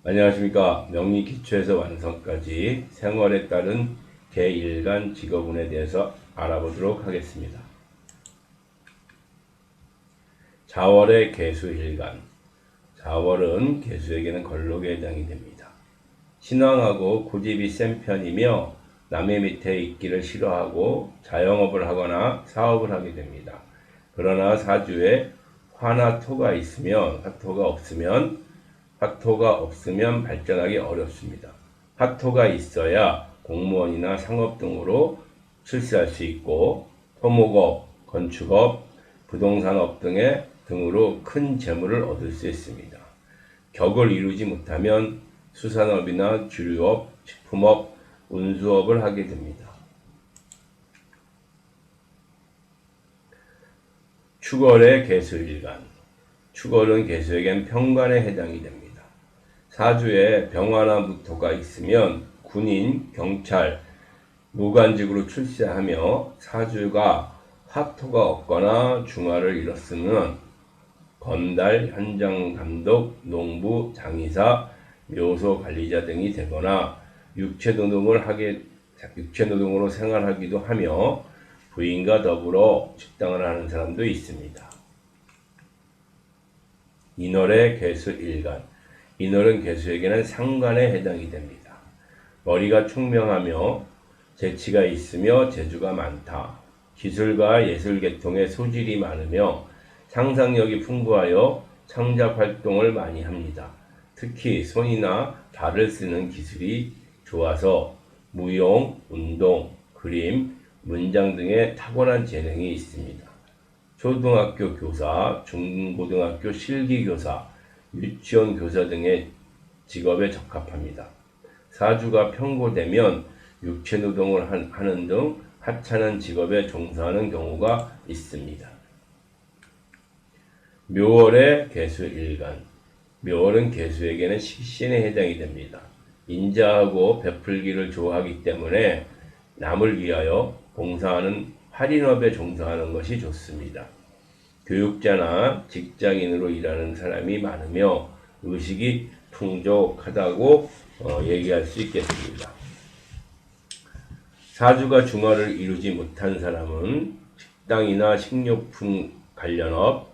안녕하십니까. 명리 기초에서 완성까지 생활에 따른 개1간 직업운에 대해서 알아보도록 하겠습니다. 자월의 개수일간. 자월은 개수에게는 걸록에 해당이 됩니다. 신앙하고 고집이 센 편이며 남의 밑에 있기를 싫어하고 자영업을 하거나 사업을 하게 됩니다. 그러나 사주에 화나 토가 있으면 화토가 없으면 발전하기 어렵습니다. 화토가 있어야 공무원이나 상업 등으로 출세할 수 있고 토목업, 건축업, 부동산업 등으로 큰 재물을 얻을 수 있습니다. 격을 이루지 못하면 수산업이나 주류업, 식품업, 운수업을 하게 됩니다. 축월의 개수일간. 축월은 개수에겐 평관에 해당이 됩니다. 사주에 병화나 무토가 있으면 군인, 경찰, 무관직으로 출세하며 사주가 화토가 없거나 중화를 잃었으면 건달, 현장 감독, 농부, 장의사, 묘소 관리자 등이 되거나 육체 노동으로 생활하기도 하며 부인과 더불어 식당을 하는 사람도 있습니다. 인월의 개수일간. 인월은 개수에게는 상관에 해당이 됩니다. 머리가 총명하며 재치가 있으며 재주가 많다. 기술과 예술 계통의 소질이 많으며 상상력이 풍부하여 창작 활동을 많이 합니다. 특히 손이나 발을 쓰는 기술이 좋아서 무용, 운동, 그림, 문장 등의 탁월한 재능이 있습니다. 초등학교 교사, 중고등학교 실기교사, 유치원 교사 등의 직업에 적합합니다. 사주가 편고되면 육체노동을 하는 등 하찮은 직업에 종사하는 경우가 있습니다. 묘월의 개수일간. 묘월은 개수에게는 식신에 해당이 됩니다. 인자하고 베풀기를 좋아하기 때문에 남을 위하여 봉사하는 할인업에 종사하는 것이 좋습니다. 교육자나 직장인으로 일하는 사람이 많으며 의식이 풍족하다고 얘기할 수 있겠습니다. 사주가 중화를 이루지 못한 사람은 식당이나 식료품 관련업,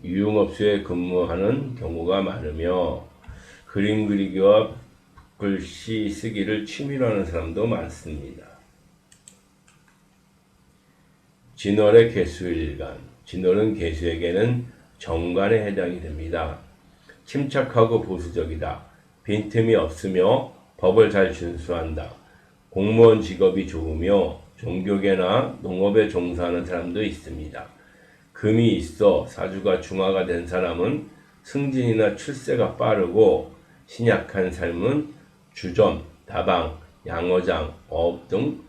유흥업소에 근무하는 경우가 많으며 그림 그리기와 글씨 쓰기를 취미로 하는 사람도 많습니다. 진월의 개수일간. 진월은 개수에게는 정관에 해당이 됩니다. 침착하고 보수적이다. 빈틈이 없으며 법을 잘 준수한다. 공무원 직업이 좋으며 종교계나 농업에 종사하는 사람도 있습니다. 금이 있어 사주가 중화가 된 사람은 승진이나 출세가 빠르고 신약한 삶은 주점, 다방, 양어장, 어업 등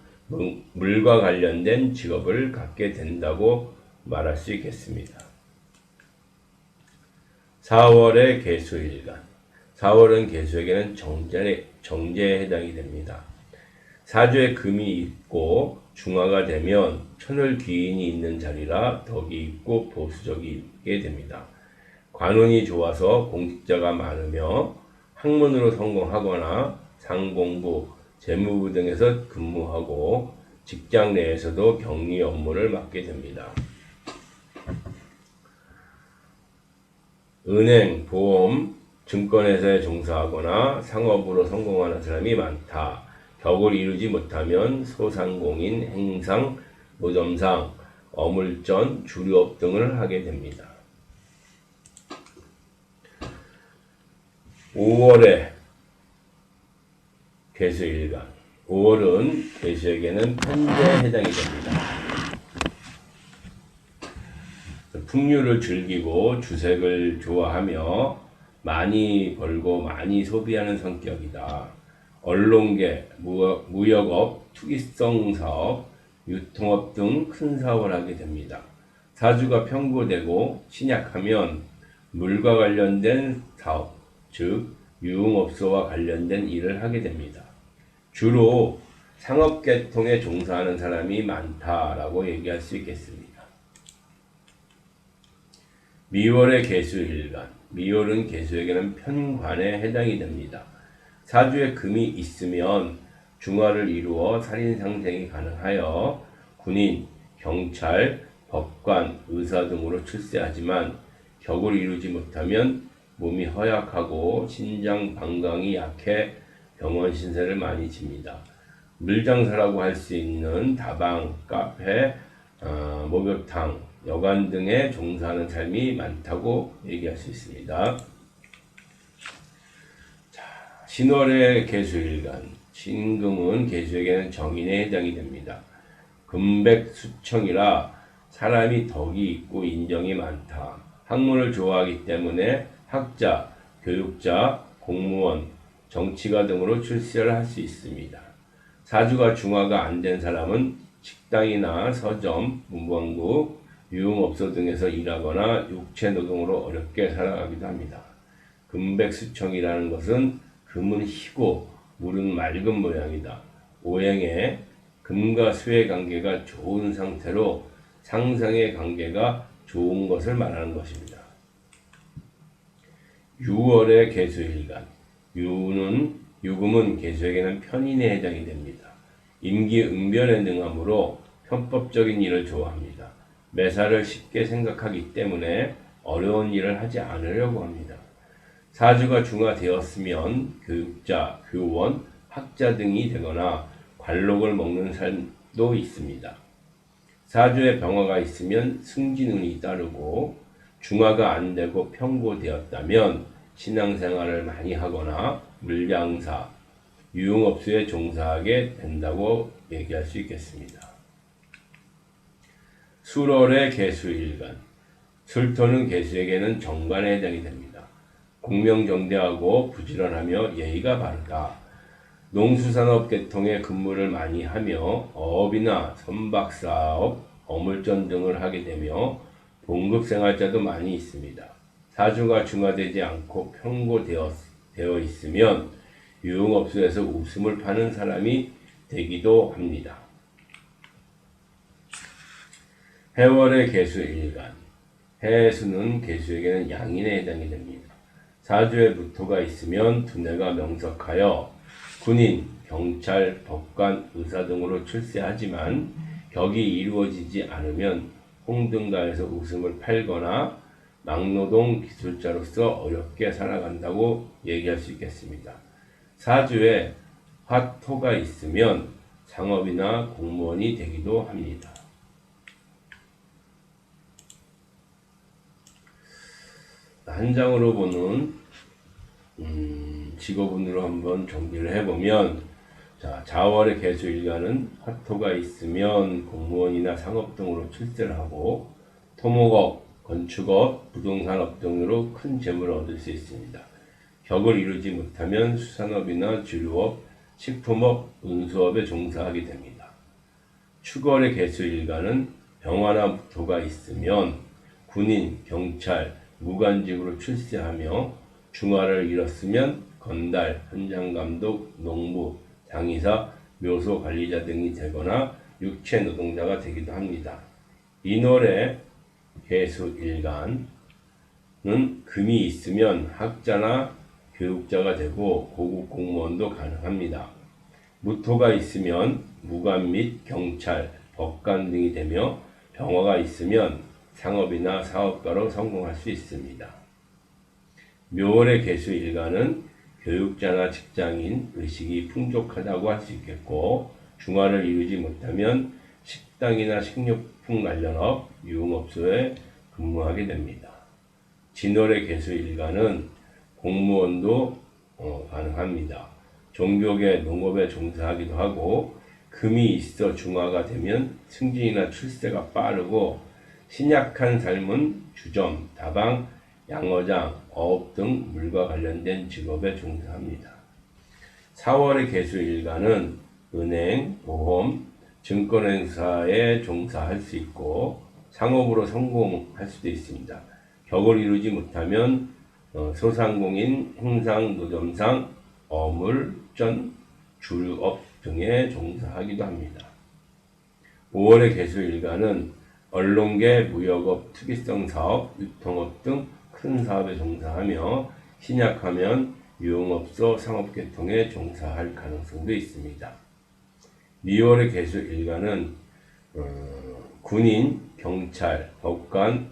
물과 관련된 직업을 갖게 된다고 말할 수 있겠습니다. 4월의 개수일간. 4월은 개수에게는 정제에 해당이 됩니다. 사주에 금이 있고 중화가 되면 천을 귀인이 있는 자리라 덕이 있고 보수적이게 됩니다. 관운이 좋아서 공직자가 많으며 학문으로 성공하거나 상공부, 재무부 등에서 근무하고 직장 내에서도 격리 업무를 맡게 됩니다. 은행, 보험, 증권회사에 종사하거나 상업으로 성공하는 사람이 많다. 격을 이루지 못하면 소상공인, 행상, 노점상, 어물전, 주류업 등을 하게 됩니다. 5월의 개수일간. 5월은 개수에게는 편제에 해당이 됩니다. 풍류를 즐기고 주색을 좋아하며 많이 벌고 많이 소비하는 성격이다. 언론계, 무역업, 투기성 사업, 유통업 등 큰 사업을 하게 됩니다. 사주가 편고되고 신약하면 물과 관련된 사업, 즉 유흥업소와 관련된 일을 하게 됩니다. 주로 상업계통에 종사하는 사람이 많다라고 얘기할 수 있겠습니다. 미월의 개수일간. 미월은 개수에게는 편관에 해당이 됩니다. 사주에 금이 있으면 중화를 이루어 살인상생이 가능하여 군인, 경찰, 법관, 의사 등으로 출세하지만 격을 이루지 못하면 몸이 허약하고 신장 방광이 약해 병원 신세를 많이 집니다. 물장사라고 할 수 있는 다방, 카페, 목욕탕, 여관 등에 종사하는 삶이 많다고 얘기할 수 있습니다. 신월의 개수일간, 신금은 개수에게는 정인에 해당이 됩니다. 금백수청이라 사람이 덕이 있고 인정이 많다. 학문을 좋아하기 때문에 학자, 교육자, 공무원, 정치가 등으로 출세를 할 수 있습니다. 사주가 중화가 안 된 사람은 식당이나 서점, 문방구, 유흥업소 등에서 일하거나 육체노동으로 어렵게 살아가기도 합니다. 금백수청이라는 것은 금은 희고 물은 맑은 모양이다. 오행에 금과 수의 관계가 좋은 상태로 상상의 관계가 좋은 것을 말하는 것입니다. 6월의 개수일간, 유금은 개수에게는 편인에 해당이 됩니다. 임기응변에 능하므로 편법적인 일을 좋아합니다. 매사를 쉽게 생각하기 때문에 어려운 일을 하지 않으려고 합니다. 사주가 중화되었으면 교육자, 교원, 학자 등이 되거나 관록을 먹는 삶도 있습니다. 사주에 병화가 있으면 승진운이 따르고 중화가 안 되고 편고되었다면 신앙생활을 많이 하거나 물량사, 유흥업소에 종사하게 된다고 얘기할 수 있겠습니다. 술월의 개수일간, 술토는 개수에게는 정관에 해당이 됩니다. 공명정대하고 부지런하며 예의가 바르다. 농수산업 계통의 근무를 많이 하며 어업이나 선박사업, 어물전 등을 하게 되며 봉급생활자도 많이 있습니다. 사주가 중화되지 않고 편고되어 있으면 유흥업소에서 웃음을 파는 사람이 되기도 합니다. 해월의 개수일간, 해수는 개수에게는 양인에 해당이 됩니다. 사주에 무토가 있으면 두뇌가 명석하여 군인, 경찰, 법관, 의사 등으로 출세하지만 격이 이루어지지 않으면 홍등가에서 웃음을 팔거나 막노동 기술자로서 어렵게 살아간다고 얘기할 수 있겠습니다. 사주에 화토가 있으면 상업이나 공무원이 되기도 합니다. 한 장으로 보는 직업운으로 한번 정리를 해보면, 자월의 개수일간은 화토가 있으면 공무원이나 상업 등으로 출세를 하고 토목업, 건축업, 부동산업 등으로 큰 재물을 얻을 수 있습니다. 격을 이루지 못하면 수산업이나 주류업, 식품업, 운수업에 종사하게 됩니다. 축월의 개수일간은 병화나 무토가 있으면 군인, 경찰, 무관직으로 출세하며 중화를 잃었으면 건달, 현장감독, 농부, 장의사, 묘소 관리자 등이 되거나 육체 노동자가 되기도 합니다. 인월의 개수일간은 금이 있으면 학자나 교육자가 되고 고급 공무원도 가능합니다. 무토가 있으면 무관 및 경찰, 법관 등이 되며 병화가 있으면 상업이나 사업가로 성공할 수 있습니다. 묘월의 개수일간은 교육자나 직장인, 의식이 풍족하다고 할 수 있겠고 중화를 이루지 못하면 식당이나 식료품 관련업, 유흥업소에 근무하게 됩니다. 진월의 개수일간은 공무원도 가능합니다. 종교계, 농업에 종사하기도 하고 금이 있어 중화가 되면 승진이나 출세가 빠르고 신약한 삶은 주점, 다방, 양어장, 어업 등 물과 관련된 직업에 종사합니다. 4월의 개수일간은 은행, 보험, 증권회사에 종사할 수 있고 상업으로 성공할 수도 있습니다. 격을 이루지 못하면 소상공인, 행상, 노점상, 어물, 전, 주류업 등에 종사하기도 합니다. 5월의 개수일간은 언론계, 무역업, 특이성 사업, 유통업 등 큰 사업에 종사하며 신약하면 유흥업소, 상업계통에 종사할 가능성도 있습니다. 미월의 개수 일간은 군인, 경찰, 법관,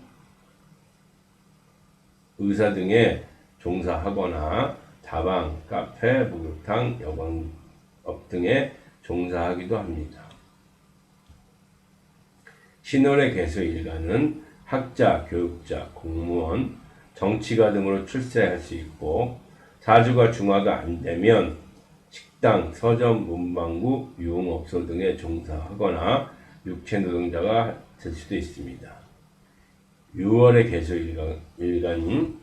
의사 등에 종사하거나 다방, 카페, 목욕탕, 여관업 등에 종사하기도 합니다. 신월의 개수 일간은 학자, 교육자, 공무원, 정치가 등으로 출세할 수 있고 사주가 중화가 안 되면 식당, 서점, 문방구, 유흥업소 등에 종사하거나 육체노동자가 될 수도 있습니다. 6월의 개수 일간은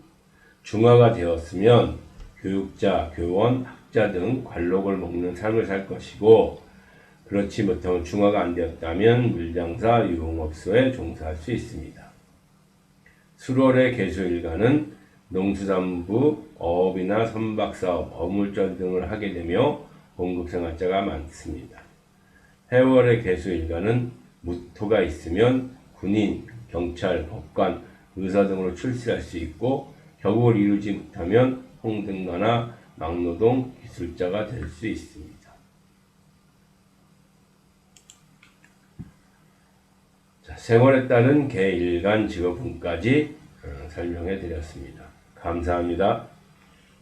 중화가 되었으면 교육자, 교원, 학자 등 관록을 먹는 삶을 살 것이고 그렇지 못하면 중화가 안 되었다면 물장사, 유흥업소에 종사할 수 있습니다. 수월의 개수 일간은 농수산부, 어업이나 선박사업, 어물전 등을 하게 되며 공급생활자가 많습니다. 해월의 개수 일간은 무토가 있으면 군인, 경찰, 법관, 의사 등으로 출세할 수 있고 격을 이루지 못하면 홍등가나 막노동, 기술자가 될 수 있습니다. 자, 생활에 따른 개일간 직업운까지 설명해 드렸습니다. 감사합니다.